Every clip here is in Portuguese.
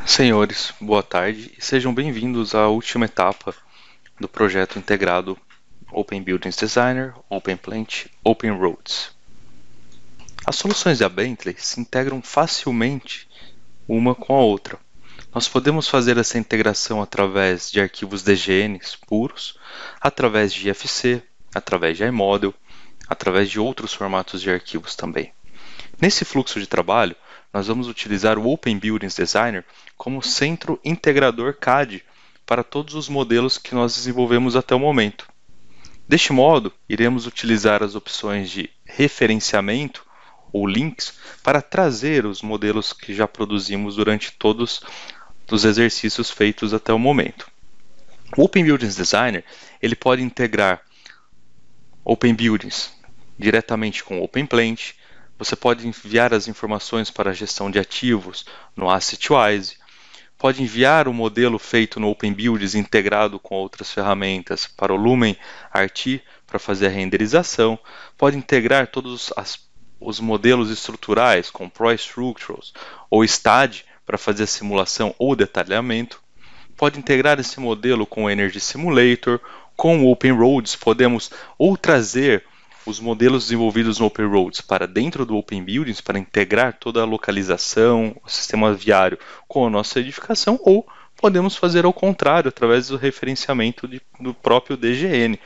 Senhores, boa tarde e sejam bem-vindos à última etapa do projeto integrado Open Buildings Designer, Open Plant, Open Roads. As soluções da Bentley se integram facilmente uma com a outra. Nós podemos fazer essa integração através de arquivos DGNs puros, através de IFC, através de iModel, através de outros formatos de arquivos também. Nesse fluxo de trabalho, nós vamos utilizar o Open Buildings Designer como centro integrador CAD para todos os modelos que nós desenvolvemos até o momento. Deste modo, iremos utilizar as opções de referenciamento ou links para trazer os modelos que já produzimos durante todos os exercícios feitos até o momento. O Open Buildings Designer ele pode integrar Open Buildings diretamente com o Open Plant. Você pode enviar as informações para a gestão de ativos no AssetWise, pode enviar o modelo feito no Open Buildings integrado com outras ferramentas para o Lumen RT para fazer a renderização, pode integrar todos os modelos estruturais com ProStructurals ou STAAD para fazer a simulação ou detalhamento, pode integrar esse modelo com o Energy Simulator, com o Open Roads podemos ou trazer os modelos desenvolvidos no Open Roads para dentro do Open Buildings para integrar toda a localização, o sistema viário com a nossa edificação, ou podemos fazer ao contrário, através do referenciamento do próprio DGN.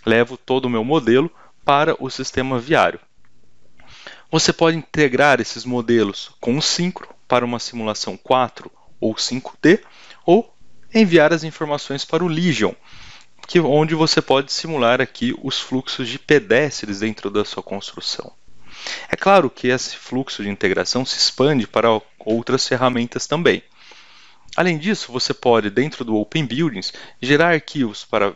Levo todo o meu modelo para o sistema viário. Você pode integrar esses modelos com o Synchro para uma simulação 4 ou 5D, ou enviar as informações para o Legion, onde você pode simular aqui os fluxos de pedestres dentro da sua construção. É claro que esse fluxo de integração se expande para outras ferramentas também. Além disso, você pode, dentro do Open Buildings, gerar arquivos para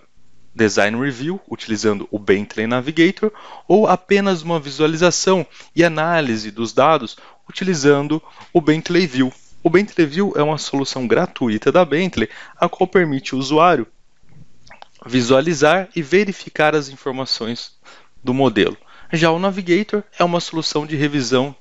Design Review, utilizando o Bentley Navigator, ou apenas uma visualização e análise dos dados, utilizando o Bentley View. O Bentley View é uma solução gratuita da Bentley, a qual permite o usuário visualizar e verificar as informações do modelo. Já o Navigator é uma solução de revisão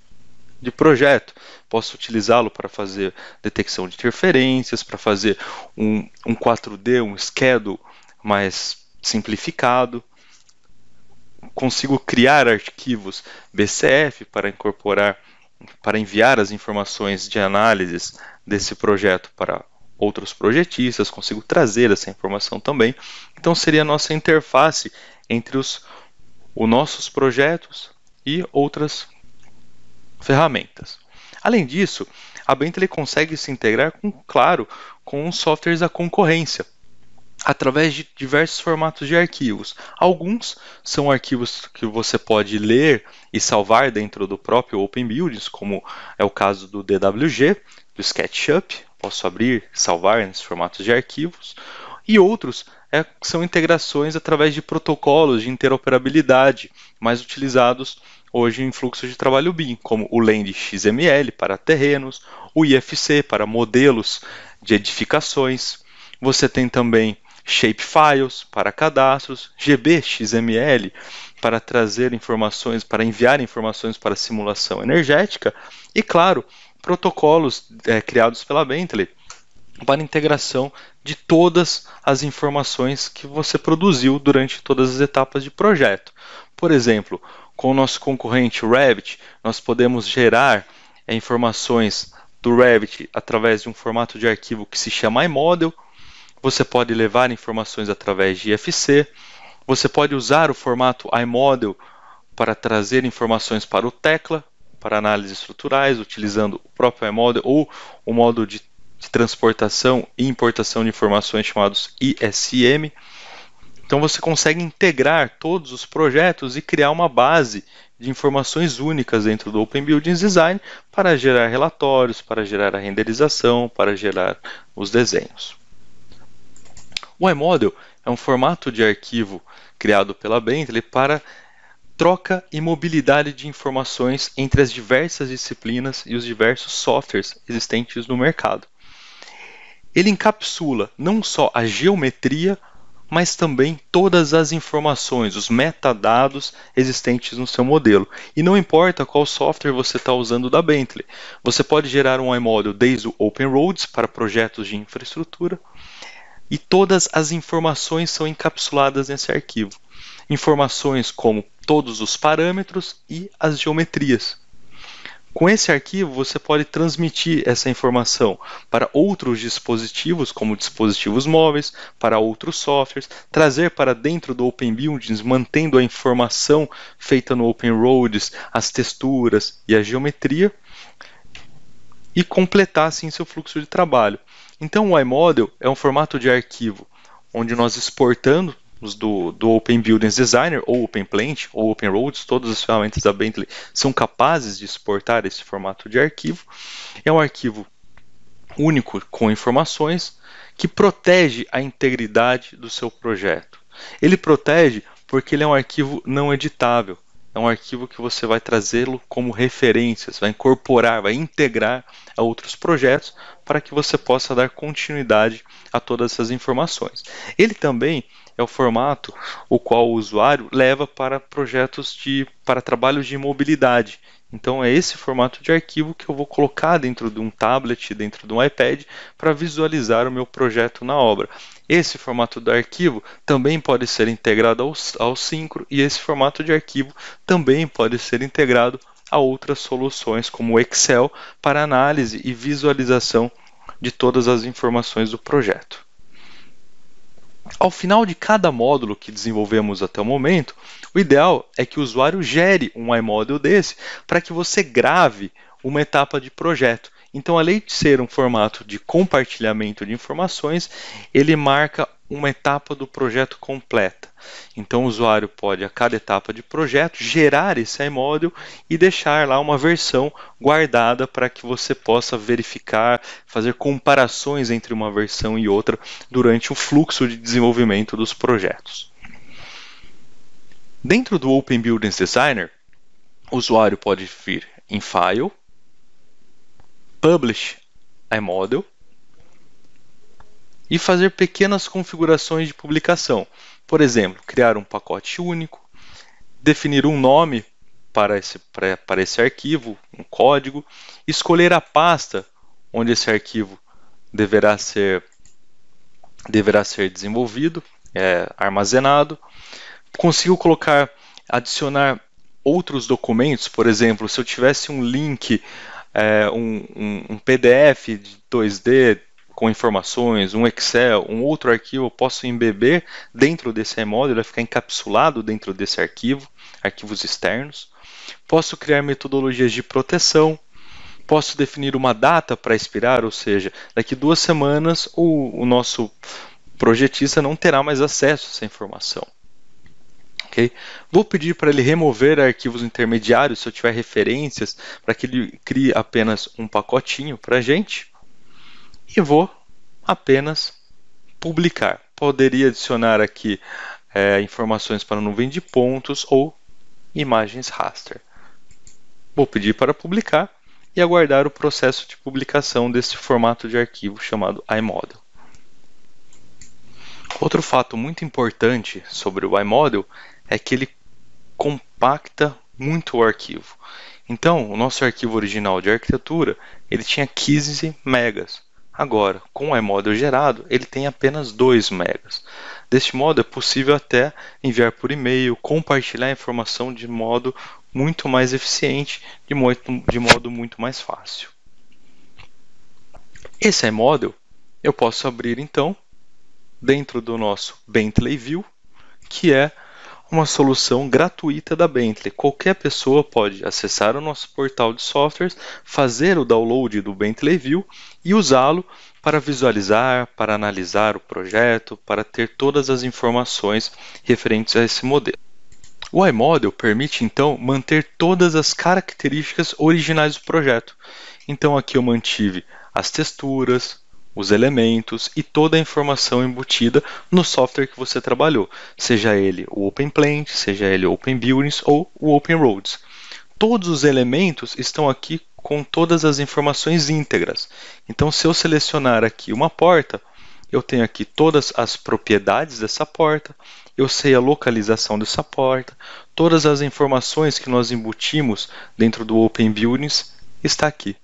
de projeto. Posso utilizá-lo para fazer detecção de interferências, para fazer um 4D, um schedule mais simplificado. Consigo criar arquivos BCF para incorporar, para enviar as informações de análises desse projeto para outros projetistas, consigo trazer essa informação também. Então seria a nossa interface entre os nossos projetos e outras ferramentas. Além disso, a Bentley consegue se integrar, claro, com os softwares da concorrência, através de diversos formatos de arquivos. Alguns são arquivos que você pode ler e salvar dentro do próprio Open Buildings, como é o caso do DWG, do SketchUp. Posso abrir e salvar nesses formatos de arquivos. E outros são integrações através de protocolos de interoperabilidade, mais utilizados hoje em fluxo de trabalho BIM, como o Land XML para terrenos, o IFC para modelos de edificações. Você tem também Shapefiles para cadastros, GBXML para trazer informações, para enviar informações para simulação energética e, claro, protocolos criados pela Bentley para integração de todas as informações que você produziu durante todas as etapas de projeto. Por exemplo, com o nosso concorrente Revit, nós podemos gerar informações do Revit através de um formato de arquivo que se chama iModel. Você pode levar informações através de IFC. Você pode usar o formato iModel para trazer informações para o Tecla, para análises estruturais, utilizando o próprio iModel ou o módulo de transportação e importação de informações chamados ISM. Então você consegue integrar todos os projetos e criar uma base de informações únicas dentro do Open Buildings Design para gerar relatórios, para gerar a renderização, para gerar os desenhos. O iModel é um formato de arquivo criado pela Bentley para troca e mobilidade de informações entre as diversas disciplinas e os diversos softwares existentes no mercado. Ele encapsula não só a geometria, mas também todas as informações, os metadados existentes no seu modelo. E não importa qual software você está usando da Bentley. Você pode gerar um iModel desde o OpenRoads para projetos de infraestrutura, e todas as informações são encapsuladas nesse arquivo. Informações como todos os parâmetros e as geometrias. Com esse arquivo, você pode transmitir essa informação para outros dispositivos, como dispositivos móveis, para outros softwares, trazer para dentro do Open Buildings, mantendo a informação feita no OpenRoads, as texturas e a geometria, e completar assim seu fluxo de trabalho. Então, o iModel é um formato de arquivo onde nós exportamos do Open Buildings Designer, ou OpenPlant, ou OpenRoads, todas as ferramentas da Bentley são capazes de exportar esse formato de arquivo. É um arquivo único com informações que protege a integridade do seu projeto. Ele protege porque ele é um arquivo não editável. É um arquivo que você vai trazê-lo como referências, vai incorporar, vai integrar a outros projetos para que você possa dar continuidade a todas essas informações. Ele também é o formato o qual o usuário leva para projetos para trabalhos de mobilidade. Então é esse formato de arquivo que eu vou colocar dentro de um tablet, dentro de um iPad, para visualizar o meu projeto na obra. Esse formato de arquivo também pode ser integrado ao Synchro, e esse formato de arquivo também pode ser integrado a outras soluções, como o Excel, para análise e visualização de todas as informações do projeto. Ao final de cada módulo que desenvolvemos até o momento, o ideal é que o usuário gere um iModel desse para que você grave uma etapa de projeto. Então, além de ser um formato de compartilhamento de informações, ele marca uma etapa do projeto completa. Então, o usuário pode, a cada etapa de projeto, gerar esse iModel e deixar lá uma versão guardada para que você possa verificar, fazer comparações entre uma versão e outra durante o fluxo de desenvolvimento dos projetos. Dentro do Open Buildings Designer, o usuário pode vir em File, Publish iModel e fazer pequenas configurações de publicação. Por exemplo, criar um pacote único, definir um nome para esse arquivo, um código, escolher a pasta onde esse arquivo deverá ser desenvolvido, armazenado. Consigo adicionar outros documentos. Por exemplo, se eu tivesse um link, um PDF de 2D com informações, um Excel, um outro arquivo, eu posso embeber dentro desse iModel, ele vai ficar encapsulado dentro desse arquivo, arquivos externos. Posso criar metodologias de proteção, posso definir uma data para expirar, ou seja, daqui 2 semanas o nosso projetista não terá mais acesso a essa informação. Okay? Vou pedir para ele remover arquivos intermediários, se eu tiver referências, para que ele crie apenas um pacotinho para a gente. E vou apenas publicar. Poderia adicionar aqui informações para nuvem de pontos ou imagens raster. Vou pedir para publicar e aguardar o processo de publicação desse formato de arquivo chamado iModel. Outro fato muito importante sobre o iModel é que ele compacta muito o arquivo. Então, o nosso arquivo original de arquitetura, ele tinha 15 megas. Agora, com o iModel gerado, ele tem apenas 2 megas. Deste modo, é possível até enviar por e-mail, compartilhar a informação de modo muito mais eficiente, de modo muito mais fácil. Esse iModel eu posso abrir, então, dentro do nosso Bentley View, que é uma solução gratuita da Bentley. Qualquer pessoa pode acessar o nosso portal de softwares, fazer o download do Bentley View e usá-lo para visualizar, para analisar o projeto, para ter todas as informações referentes a esse modelo. O iModel permite, então, manter todas as características originais do projeto. Então, aqui eu mantive as texturas, os elementos e toda a informação embutida no software que você trabalhou, seja ele o OpenPlant, seja ele o Open Buildings ou o OpenRoads. Todos os elementos estão aqui com todas as informações íntegras. Então, se eu selecionar aqui uma porta, eu tenho aqui todas as propriedades dessa porta, eu sei a localização dessa porta, todas as informações que nós embutimos dentro do Open Buildings está aqui.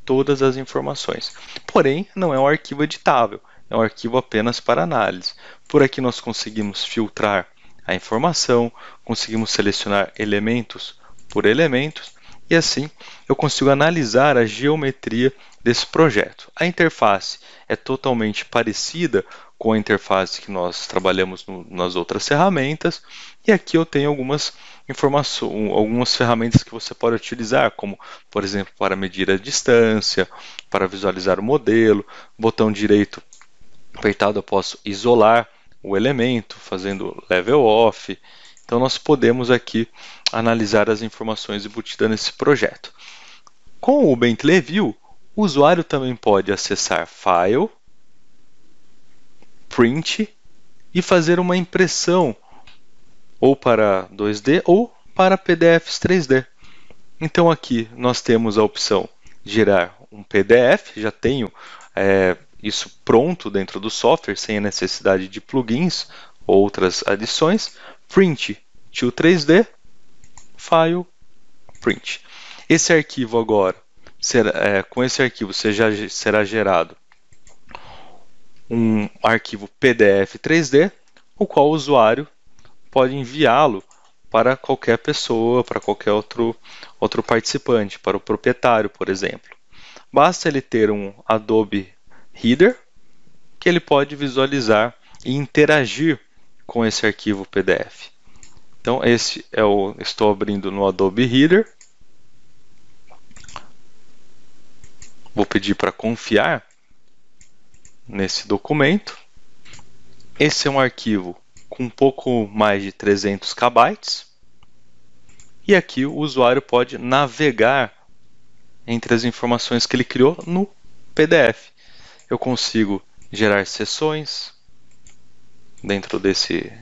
Todas as informações. Porém, não é um arquivo editável, é um arquivo apenas para análise. Por aqui nós conseguimos filtrar a informação, conseguimos selecionar elementos por elementos, e assim eu consigo analisar a geometria desse projeto. A interface é totalmente parecida com a interface que nós trabalhamos nas outras ferramentas, e aqui eu tenho algumas informações, algumas ferramentas que você pode utilizar, como por exemplo para medir a distância, para visualizar o modelo, botão direito apertado eu posso isolar o elemento, fazendo level off. Então nós podemos aqui analisar as informações embutidas nesse projeto. Com o Bentley View, o usuário também pode acessar File, Print e fazer uma impressão ou para 2D ou para PDFs 3D. Então aqui nós temos a opção de gerar um PDF, já tenho isso pronto dentro do software, sem a necessidade de plugins ou outras adições. Print to 3D, File, Print. Esse arquivo agora, com esse arquivo será gerado um arquivo PDF 3D, o qual o usuário pode enviá-lo para qualquer pessoa, para qualquer outro participante, para o proprietário, por exemplo. Basta ele ter um Adobe Reader, que ele pode visualizar e interagir com esse arquivo PDF. Então, estou abrindo no Adobe Reader. Vou pedir para confiar nesse documento. Esse é um arquivo com um pouco mais de 300 KB. E aqui o usuário pode navegar entre as informações que ele criou no PDF. Eu consigo gerar seções dentro desse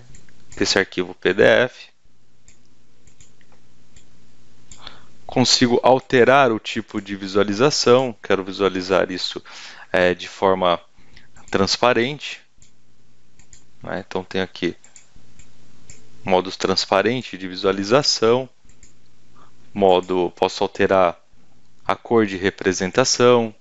arquivo PDF. Consigo alterar o tipo de visualização. Quero visualizar isso de forma transparente. Então tem aqui modos transparente de visualização. Posso alterar a cor de representação.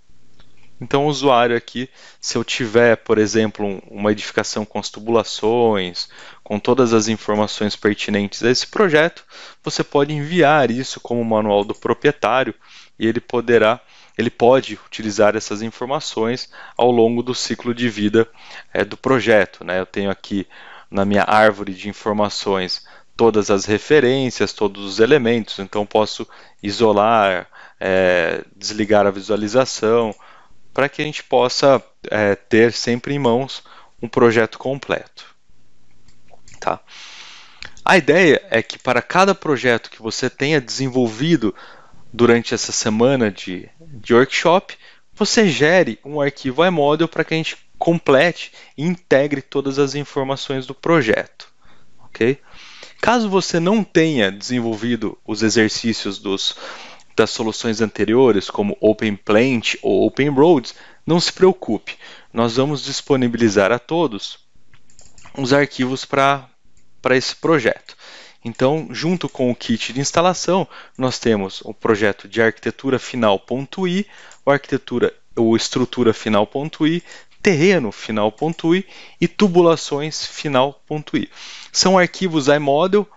Então o usuário aqui, se eu tiver, por exemplo, uma edificação com as tubulações, com todas as informações pertinentes a esse projeto, você pode enviar isso como manual do proprietário e ele pode utilizar essas informações ao longo do ciclo de vida do projeto. Eu tenho aqui na minha árvore de informações todas as referências, todos os elementos, então posso isolar, desligar a visualização, para que a gente possa ter sempre em mãos um projeto completo. Tá? A ideia é que para cada projeto que você tenha desenvolvido durante essa semana de workshop, você gere um arquivo iModel para que a gente complete e integre todas as informações do projeto. Okay? Caso você não tenha desenvolvido os exercícios das soluções anteriores, como OpenPlant ou OpenRoads, não se preocupe. Nós vamos disponibilizar a todos os arquivos para esse projeto. Então, junto com o kit de instalação, nós temos o projeto de arquitetura final.i, o estrutura final.i, terreno final.i e tubulações final.i. São arquivos iModel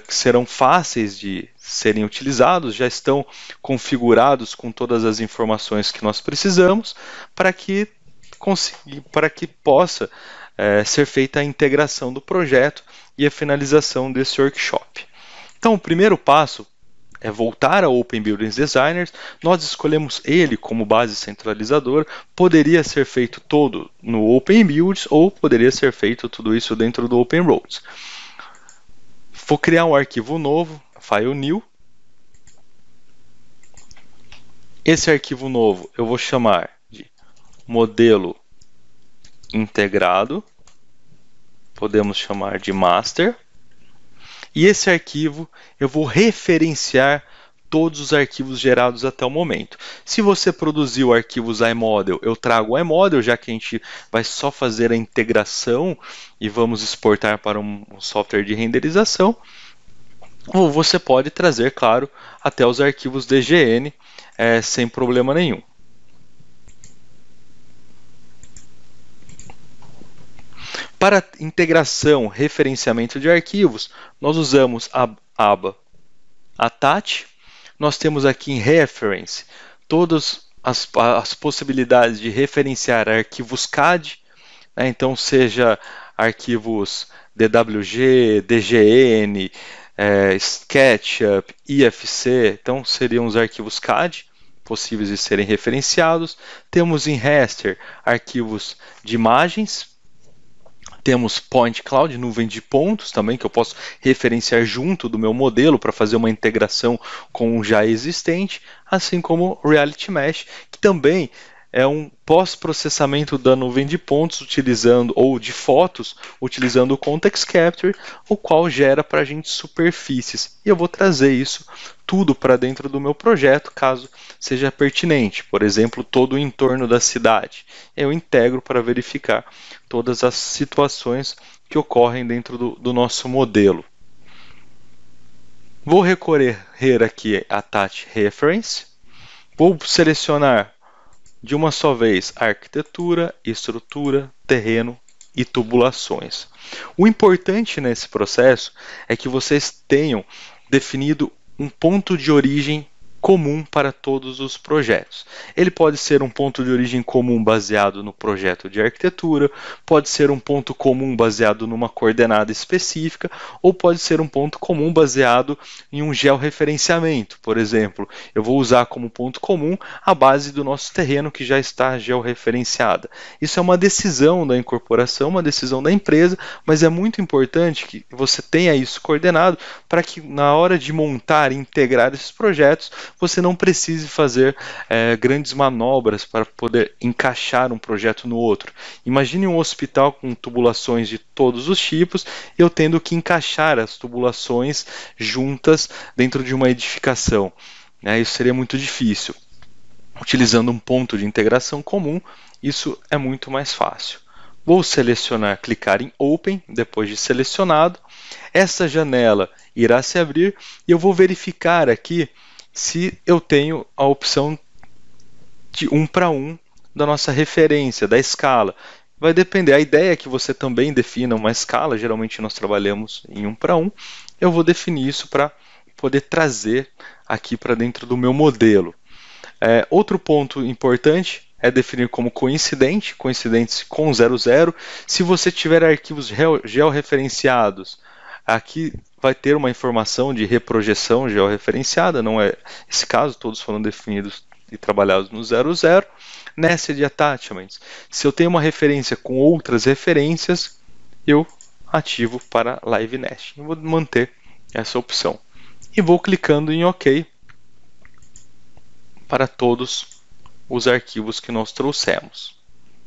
que serão fáceis de serem utilizados, já estão configurados com todas as informações que nós precisamos para que possa ser feita a integração do projeto e a finalização desse workshop. Então, o primeiro passo é voltar ao Open Buildings Designer. Nós escolhemos ele como base centralizadora. Poderia ser feito todo no Open Builds ou poderia ser feito tudo isso dentro do Open Roads. Vou criar um arquivo novo, File New. Esse arquivo novo eu vou chamar de modelo integrado. Podemos chamar de master. E esse arquivo eu vou referenciar todos os arquivos gerados até o momento. Se você produziu arquivos iModel, eu trago o iModel, já que a gente vai só fazer a integração e vamos exportar para um software de renderização. Ou você pode trazer, claro, até os arquivos DGN sem problema nenhum. Para integração, referenciamento de arquivos, nós usamos a aba Attach. Nós temos aqui em Reference todas as possibilidades de referenciar arquivos CAD, né? Então, seja arquivos DWG, DGN, SketchUp, IFC, então seriam os arquivos CAD possíveis de serem referenciados. Temos em Raster arquivos de imagens. Temos Point Cloud, nuvem de pontos também, que eu posso referenciar junto do meu modelo para fazer uma integração com o já existente, assim como Reality Mesh, que também é um pós-processamento da nuvem de pontos utilizando, ou de fotos, utilizando o Context Capture, o qual gera para a gente superfícies. E eu vou trazer isso tudo para dentro do meu projeto, caso seja pertinente. Por exemplo, todo o entorno da cidade. Eu integro para verificar todas as situações que ocorrem dentro do nosso modelo. Vou recorrer aqui a Attach Reference. Vou selecionar de uma só vez arquitetura, estrutura, terreno e tubulações. O importante nesse processo é que vocês tenham definido um ponto de origem comum para todos os projetos. Ele pode ser um ponto de origem comum baseado no projeto de arquitetura, pode ser um ponto comum baseado numa coordenada específica, ou pode ser um ponto comum baseado em um georreferenciamento. Por exemplo, eu vou usar como ponto comum a base do nosso terreno que já está georreferenciada. Isso é uma decisão da incorporação, uma decisão da empresa, mas é muito importante que você tenha isso coordenado para que na hora de montar e integrar esses projetos, você não precise fazer grandes manobras para poder encaixar um projeto no outro. Imagine um hospital com tubulações de todos os tipos e eu tendo que encaixar as tubulações juntas dentro de uma edificação. Isso seria muito difícil. Utilizando um ponto de integração comum, isso é muito mais fácil. Vou selecionar, clicar em Open, depois de selecionado. Essa janela irá se abrir e eu vou verificar aqui se eu tenho a opção de 1 para 1 da nossa referência, da escala. Vai depender, a ideia é que você também defina uma escala, geralmente nós trabalhamos em 1 para 1. Eu vou definir isso para poder trazer aqui para dentro do meu modelo. Outro ponto importante é definir como coincidente com 00. Se você tiver arquivos georreferenciados, aqui vai ter uma informação de reprojeção georreferenciada, não é esse caso, todos foram definidos e trabalhados no 00. Nested Attachments, se eu tenho uma referência com outras referências, eu ativo para Live Nest. Eu vou manter essa opção. E vou clicando em OK para todos os arquivos que nós trouxemos.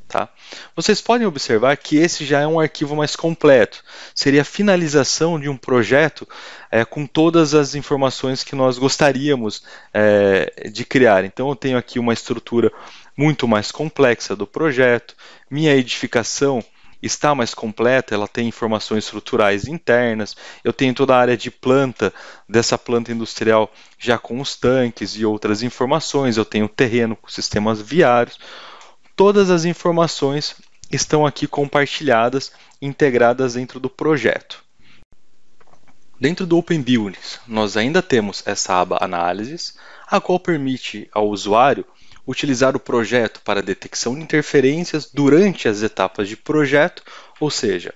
Tá? Vocês podem observar que esse já é um arquivo mais completo. Seria a finalização de um projeto com todas as informações que nós gostaríamos de criar. Então eu tenho aqui uma estrutura muito mais complexa do projeto. Minha edificação está mais completa, ela tem informações estruturais internas. Eu tenho toda a área de planta, dessa planta industrial já com os tanques e outras informações. Eu tenho terreno com sistemas viários. Todas as informações estão aqui compartilhadas, integradas dentro do projeto. Dentro do Open Buildings, nós ainda temos essa aba Análises, a qual permite ao usuário utilizar o projeto para detecção de interferências durante as etapas de projeto, ou seja,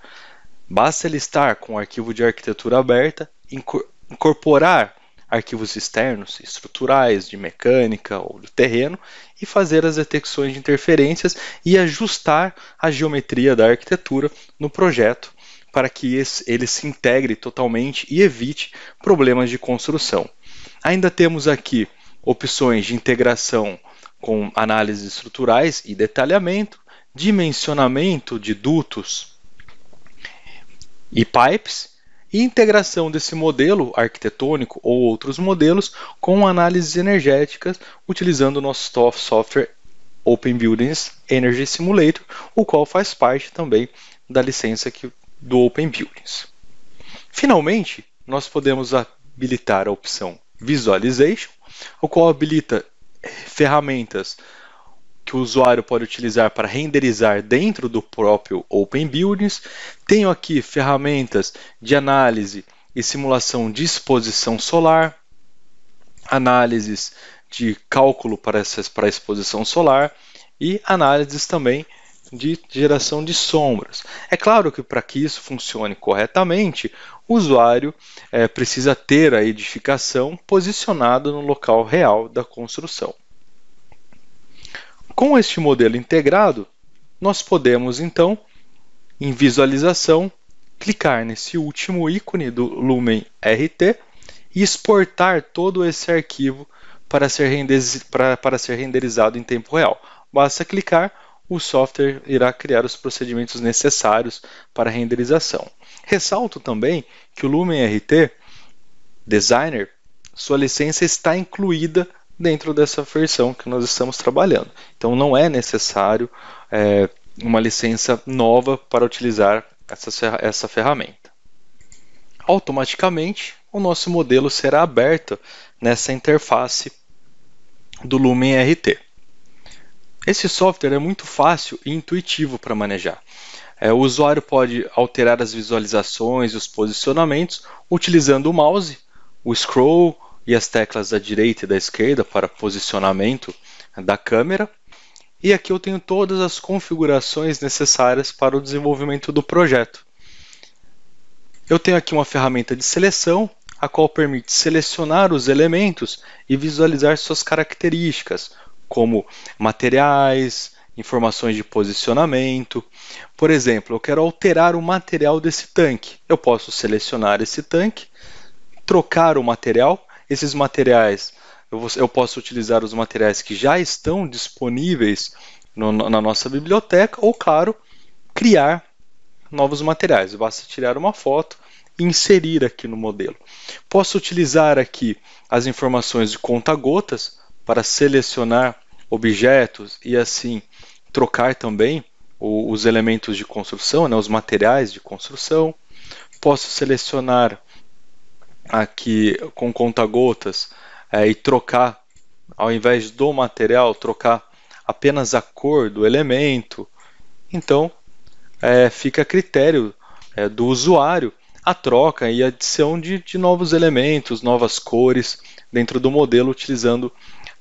basta ele estar com o arquivo de arquitetura aberta, incorporar arquivos externos, estruturais, de mecânica ou do terreno e fazer as detecções de interferências e ajustar a geometria da arquitetura no projeto para que ele se integre totalmente e evite problemas de construção. Ainda temos aqui opções de integração com análises estruturais e detalhamento, dimensionamento de dutos e pipes e integração desse modelo arquitetônico ou outros modelos com análises energéticas utilizando o nosso software Open Buildings Energy Simulator, o qual faz parte também da licença do Open Buildings. Finalmente, nós podemos habilitar a opção Visualization, o qual habilita ferramentas que o usuário pode utilizar para renderizar dentro do próprio Open Buildings. Tenho aqui ferramentas de análise e simulação de exposição solar, análises de cálculo para a exposição solar e análises também de geração de sombras. É claro que para que isso funcione corretamente, o usuário precisa ter a edificação posicionada no local real da construção. Com este modelo integrado, nós podemos então, em visualização, clicar nesse último ícone do Lumen RT e exportar todo esse arquivo para ser renderizado em tempo real. Basta clicar, o software irá criar os procedimentos necessários para a renderização. Ressalto também que o Lumen RT Designer, sua licença está incluída dentro dessa versão que nós estamos trabalhando. Então não é necessário uma licença nova para utilizar essa ferramenta. Automaticamente, o nosso modelo será aberto nessa interface do Lumen RT. Esse software é muito fácil e intuitivo para manejar. O usuário pode alterar as visualizações e os posicionamentos utilizando o mouse, o scroll e as teclas da direita e da esquerda para posicionamento da câmera. E aqui eu tenho todas as configurações necessárias para o desenvolvimento do projeto. Eu tenho aqui uma ferramenta de seleção, a qual permite selecionar os elementos e visualizar suas características, como materiais, informações de posicionamento. Por exemplo, eu quero alterar o material desse tanque. Eu posso selecionar esse tanque, trocar o material. Esses materiais, eu posso utilizar os materiais que já estão disponíveis na nossa biblioteca ou, claro, criar novos materiais. Basta tirar uma foto e inserir aqui no modelo. Posso utilizar aqui as informações de conta-gotas para selecionar objetos e assim trocar também os elementos de construção, os materiais de construção. Posso selecionar aqui com conta-gotas e trocar, ao invés do material, trocar apenas a cor do elemento. Então, fica a critério do usuário a troca e adição de novos elementos, novas cores dentro do modelo, utilizando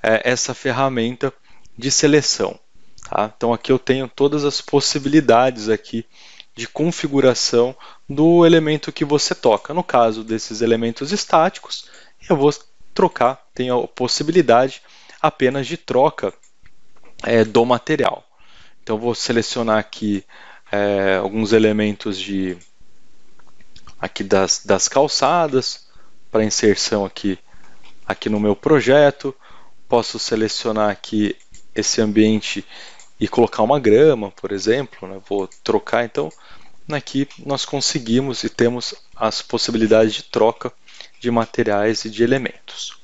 essa ferramenta de seleção. Tá? Então aqui eu tenho todas as possibilidades aqui de configuração do elemento que você toca. No caso desses elementos estáticos, eu vou trocar, tenho a possibilidade apenas de troca do material. Então eu vou selecionar aqui alguns elementos aqui das calçadas para inserção aqui no meu projeto. Posso selecionar aqui esse ambiente e colocar uma grama, por exemplo, né? Vou trocar, então aqui nós conseguimos e temos as possibilidades de troca de materiais e de elementos.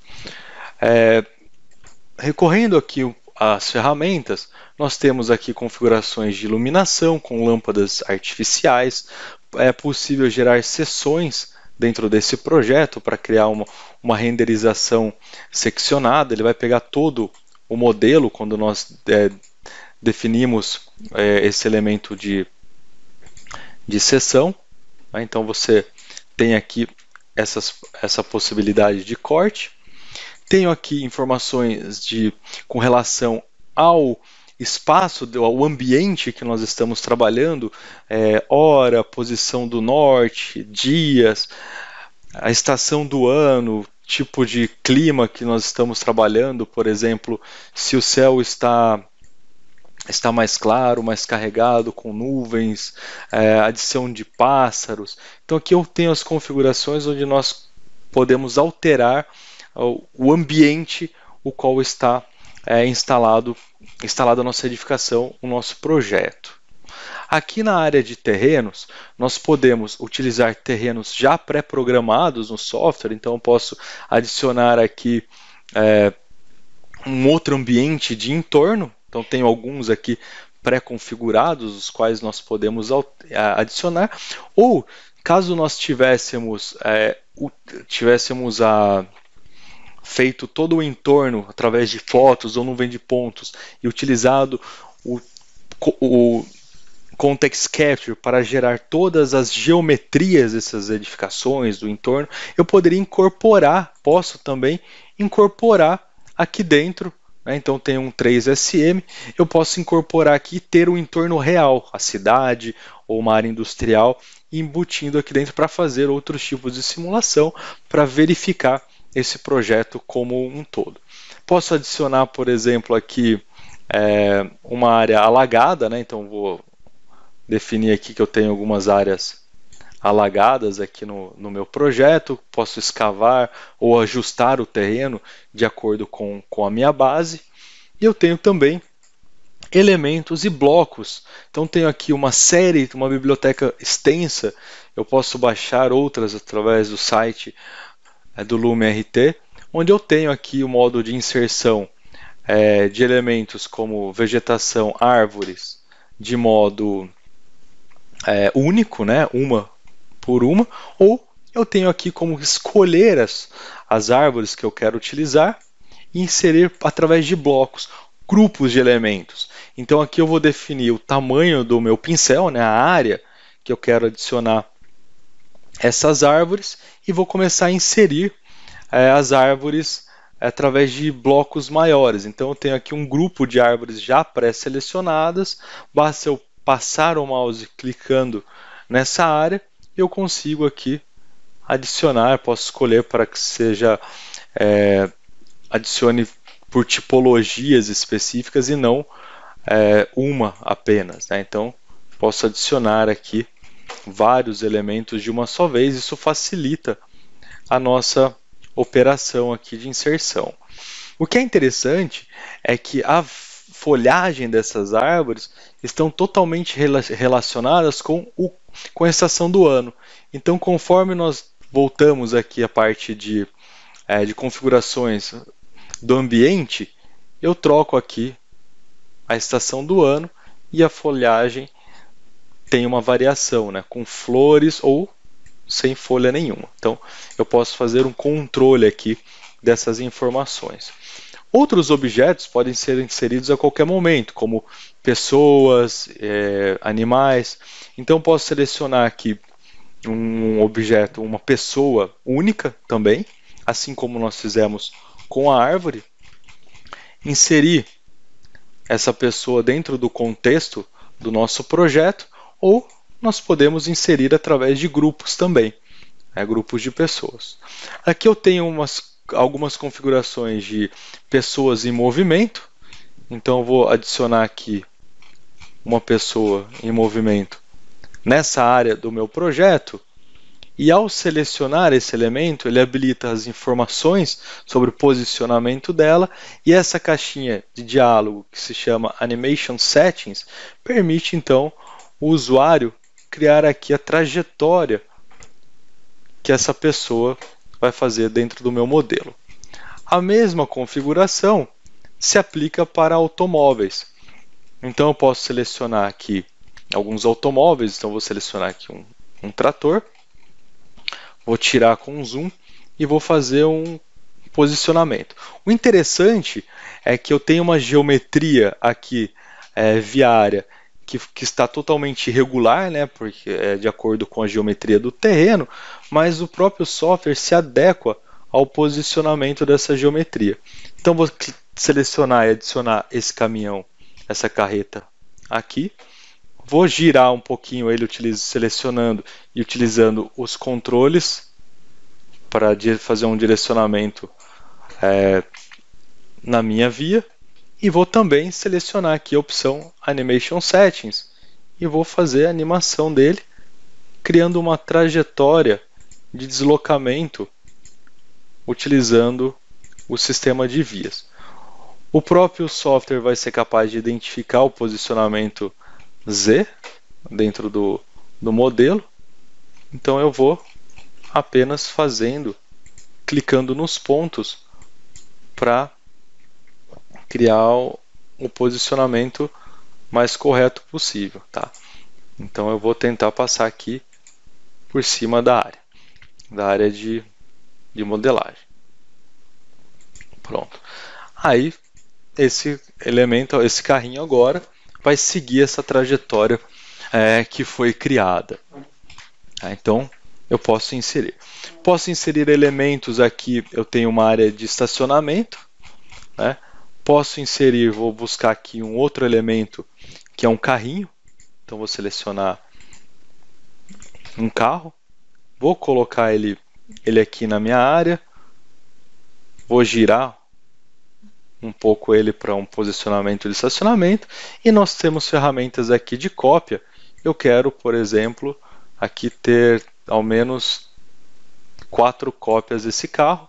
Recorrendo aqui às ferramentas, nós temos aqui configurações de iluminação com lâmpadas artificiais. É possível gerar seções dentro desse projeto para criar uma renderização seccionada. Ele vai pegar todo o modelo quando nós definimos esse elemento de seção. Então você tem aqui essa possibilidade de corte. Tenho aqui informações com relação ao espaço, ao ambiente que nós estamos trabalhando, hora, posição do norte, dias, a estação do ano, tipo de clima que nós estamos trabalhando, por exemplo, se o céu está mais claro, mais carregado, com nuvens, adição de pássaros. Então aqui eu tenho as configurações onde nós podemos alterar o ambiente o qual está instalado a nossa edificação, o nosso projeto. Aqui na área de terrenos, nós podemos utilizar terrenos já pré-programados no software, então eu posso adicionar aqui um outro ambiente de entorno, então tenho alguns aqui pré-configurados, os quais nós podemos adicionar, ou caso nós tivéssemos feito todo o entorno através de fotos ou nuvem de pontos e utilizado o Context Capture para gerar todas as geometrias dessas edificações do entorno, eu poderia posso também incorporar aqui dentro, né? Então tem um 3SM, eu posso incorporar aqui e ter o entorno real, a cidade ou uma área industrial, embutindo aqui dentro para fazer outros tipos de simulação, para verificar esse projeto como um todo. Posso adicionar, por exemplo, aqui uma área alagada, né? Então vou definir aqui que eu tenho algumas áreas alagadas aqui no meu projeto, posso escavar ou ajustar o terreno de acordo com a minha base. E eu tenho também elementos e blocos. Então tenho aqui uma biblioteca extensa, eu posso baixar outras através do site do LumenRT, onde eu tenho aqui o modo de inserção de elementos como vegetação, árvores, de modo único, né, uma por uma, ou eu tenho aqui como escolher as árvores que eu quero utilizar e inserir através de blocos, grupos de elementos. Então aqui eu vou definir o tamanho do meu pincel, né, a área que eu quero adicionar essas árvores, e vou começar a inserir as árvores através de blocos maiores. Então eu tenho aqui um grupo de árvores já pré-selecionadas, basta eu passar o mouse clicando nessa área, eu consigo aqui adicionar, posso escolher para que seja adicione por tipologias específicas e não uma apenas, né? Então posso adicionar aqui vários elementos de uma só vez, isso facilita a nossa operação aqui de inserção. O que é interessante é que a folhagem dessas árvores estão totalmente relacionadas com a estação do ano. Então, conforme nós voltamos aqui à parte de configurações do ambiente, eu troco aqui a estação do ano e a folhagem tem uma variação, né, com flores ou sem folha nenhuma. Então, eu posso fazer um controle aqui dessas informações. Outros objetos podem ser inseridos a qualquer momento, como pessoas, animais. Então, posso selecionar aqui um objeto, uma pessoa única também, assim como nós fizemos com a árvore. Inserir essa pessoa dentro do contexto do nosso projeto, ou nós podemos inserir através de grupos também, grupos de pessoas. Aqui eu tenho algumas configurações de pessoas em movimento, então eu vou adicionar aqui uma pessoa em movimento nessa área do meu projeto, e ao selecionar esse elemento, ele habilita as informações sobre o posicionamento dela, e essa caixinha de diálogo que se chama Animation Settings permite então o usuário criar aqui a trajetória que essa pessoa vai fazer dentro do meu modelo. A mesma configuração se aplica para automóveis. Então eu posso selecionar aqui alguns automóveis, então vou selecionar aqui um trator, vou tirar com zoom e vou fazer um posicionamento. O interessante é que eu tenho uma geometria aqui viária que está totalmente irregular, né, porque é de acordo com a geometria do terreno, mas o próprio software se adequa ao posicionamento dessa geometria. Então vou selecionar e adicionar esse caminhão, essa carreta aqui. Vou girar um pouquinho ele selecionando e utilizando os controles para fazer um direcionamento na minha via. E vou também selecionar aqui a opção Animation Settings e vou fazer a animação dele, criando uma trajetória de deslocamento utilizando o sistema de vias. O próprio software vai ser capaz de identificar o posicionamento Z dentro do modelo. Então eu vou apenas clicando nos pontos para criar o posicionamento mais correto possível, tá? Então eu vou tentar passar aqui por cima da área de modelagem. Pronto. Aí esse elemento, esse carrinho agora vai seguir essa trajetória que foi criada. Então eu posso inserir. Posso inserir elementos aqui, eu tenho uma área de estacionamento, né? Posso inserir, vou buscar aqui um outro elemento que é um carrinho. Então vou selecionar um carro, vou colocar ele aqui na minha área, vou girar um pouco ele para um posicionamento de estacionamento e nós temos ferramentas aqui de cópia. Eu quero, por exemplo, aqui ter ao menos 4 cópias desse carro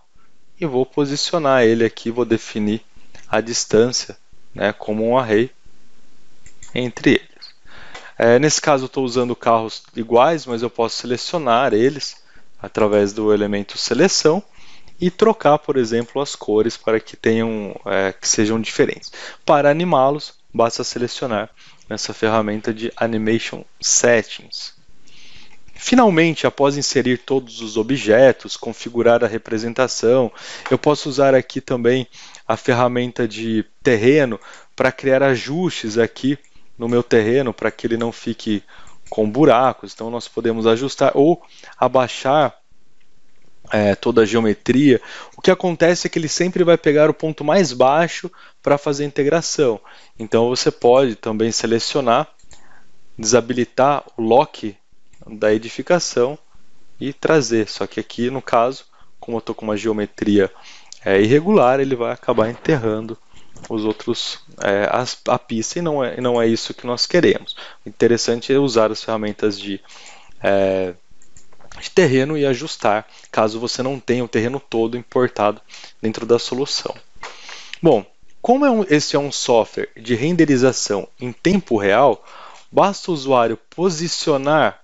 e vou posicionar ele aqui, vou definir a distância, né, como um array entre eles. Nesse caso eu estou usando carros iguais, mas eu posso selecionar eles através do elemento seleção e trocar, por exemplo, as cores para que sejam diferentes. Para animá-los, basta selecionar nessa ferramenta de Animation Settings. Finalmente, após inserir todos os objetos, configurar a representação, eu posso usar aqui também a ferramenta de terreno para criar ajustes aqui no meu terreno para que ele não fique com buracos. Então nós podemos ajustar ou abaixar toda a geometria. O que acontece é que ele sempre vai pegar o ponto mais baixo para fazer a integração. Então você pode também selecionar, desabilitar o lock da edificação e trazer. Só que aqui no caso, como eu estou com uma geometria irregular, ele vai acabar enterrando os outros, a pista, e não é isso que nós queremos. O interessante é usar as ferramentas de terreno e ajustar, caso você não tenha o terreno todo importado dentro da solução. Bom, como esse é um software de renderização em tempo real, basta o usuário posicionar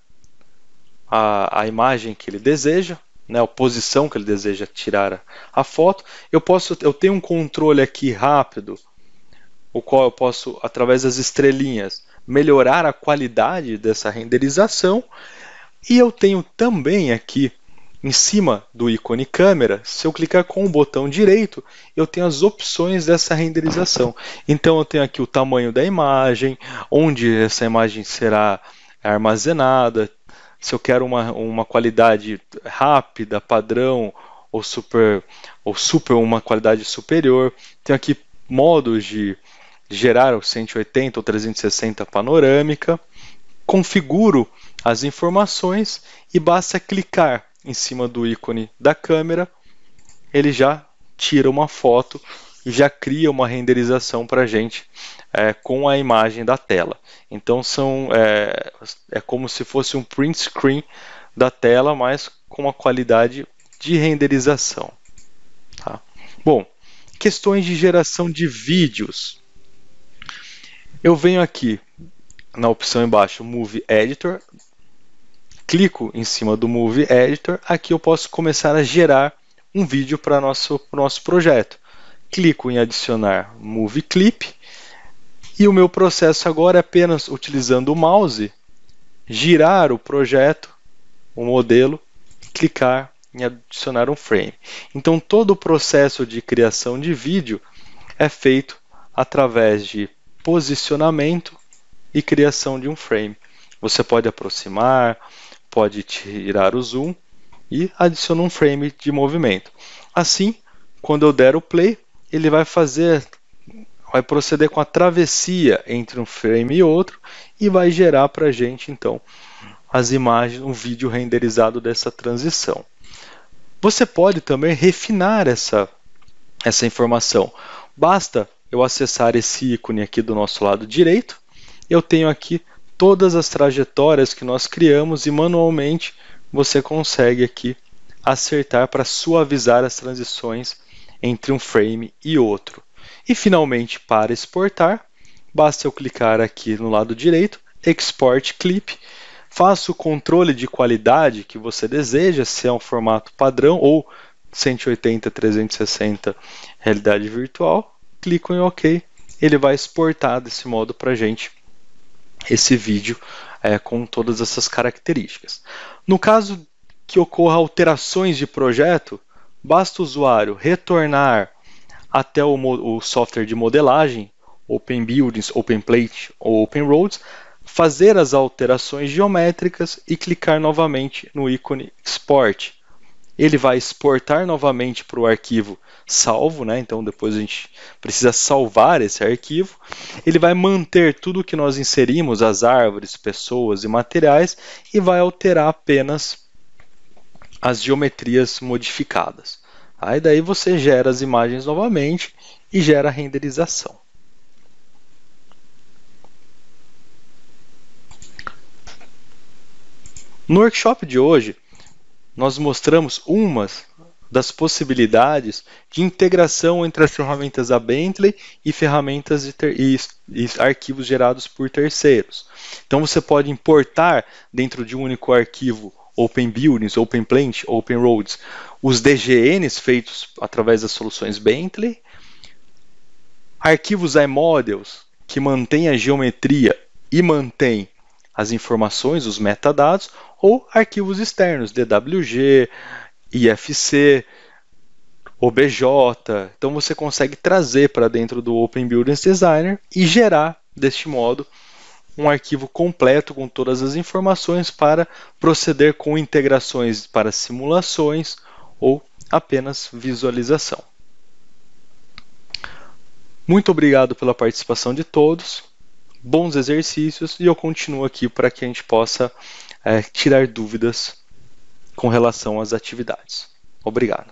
a imagem que ele deseja, né, a posição que ele deseja tirar a foto. Eu tenho um controle aqui rápido, o qual eu posso, através das estrelinhas, melhorar a qualidade dessa renderização. E eu tenho também aqui, em cima do ícone câmera, se eu clicar com o botão direito, eu tenho as opções dessa renderização. Então eu tenho aqui o tamanho da imagem, onde essa imagem será armazenada, se eu quero uma qualidade rápida, padrão, ou uma qualidade superior. Tenho aqui modos de gerar o 180 ou 360 panorâmica. Configuro as informações e basta clicar em cima do ícone da câmera, ele já tira uma foto e já cria uma renderização para a gente com a imagem da tela. Então é como se fosse um print screen da tela, mas com uma qualidade de renderização. Tá? Bom, questões de geração de vídeos. Eu venho aqui na opção embaixo, Movie Editor, clico em cima do Movie Editor, aqui eu posso começar a gerar um vídeo para o nosso projeto. Clico em adicionar Movie Clip e o meu processo agora é apenas utilizando o mouse, girar o projeto, o modelo, clicar em adicionar um frame. Então todo o processo de criação de vídeo é feito através de posicionamento e criação de um frame. Você pode aproximar, pode tirar o zoom e adiciona um frame de movimento. Assim, quando eu der o play, ele vai proceder com a travessia entre um frame e outro e vai gerar para a gente então as imagens, um vídeo renderizado dessa transição. Você pode também refinar essa informação. Basta eu acessar esse ícone aqui do nosso lado direito. Eu tenho aqui todas as trajetórias que nós criamos e manualmente você consegue aqui acertar para suavizar as transições entre um frame e outro. E finalmente, para exportar, basta eu clicar aqui no lado direito Export Clip, faça o controle de qualidade que você deseja, se é um formato padrão ou 180, 360 realidade virtual, clico em OK, ele vai exportar desse modo para a gente esse vídeo com todas essas características. No caso que ocorra alterações de projeto, basta o usuário retornar até o software de modelagem, Open Buildings, Open Plate ou Open Roads, fazer as alterações geométricas e clicar novamente no ícone Export. Ele vai exportar novamente para o arquivo salvo, né? Então depois a gente precisa salvar esse arquivo. Ele vai manter tudo o que nós inserimos, as árvores, pessoas e materiais, e vai alterar apenas as geometrias modificadas. Aí daí você gera as imagens novamente e gera a renderização. No workshop de hoje, nós mostramos umas das possibilidades de integração entre as ferramentas da Bentley e ferramentas e arquivos gerados por terceiros. Então você pode importar dentro de um único arquivo Open Buildings, Open Plant, Open Roads, os DGNs feitos através das soluções Bentley, arquivos iModels que mantêm a geometria e mantêm as informações, os metadados, ou arquivos externos, DWG, IFC, OBJ. Então você consegue trazer para dentro do Open Buildings Designer e gerar, deste modo, um arquivo completo com todas as informações para proceder com integrações para simulações ou apenas visualização. Muito obrigado pela participação de todos, bons exercícios, e eu continuo aqui para que a gente possa tirar dúvidas com relação às atividades. Obrigado.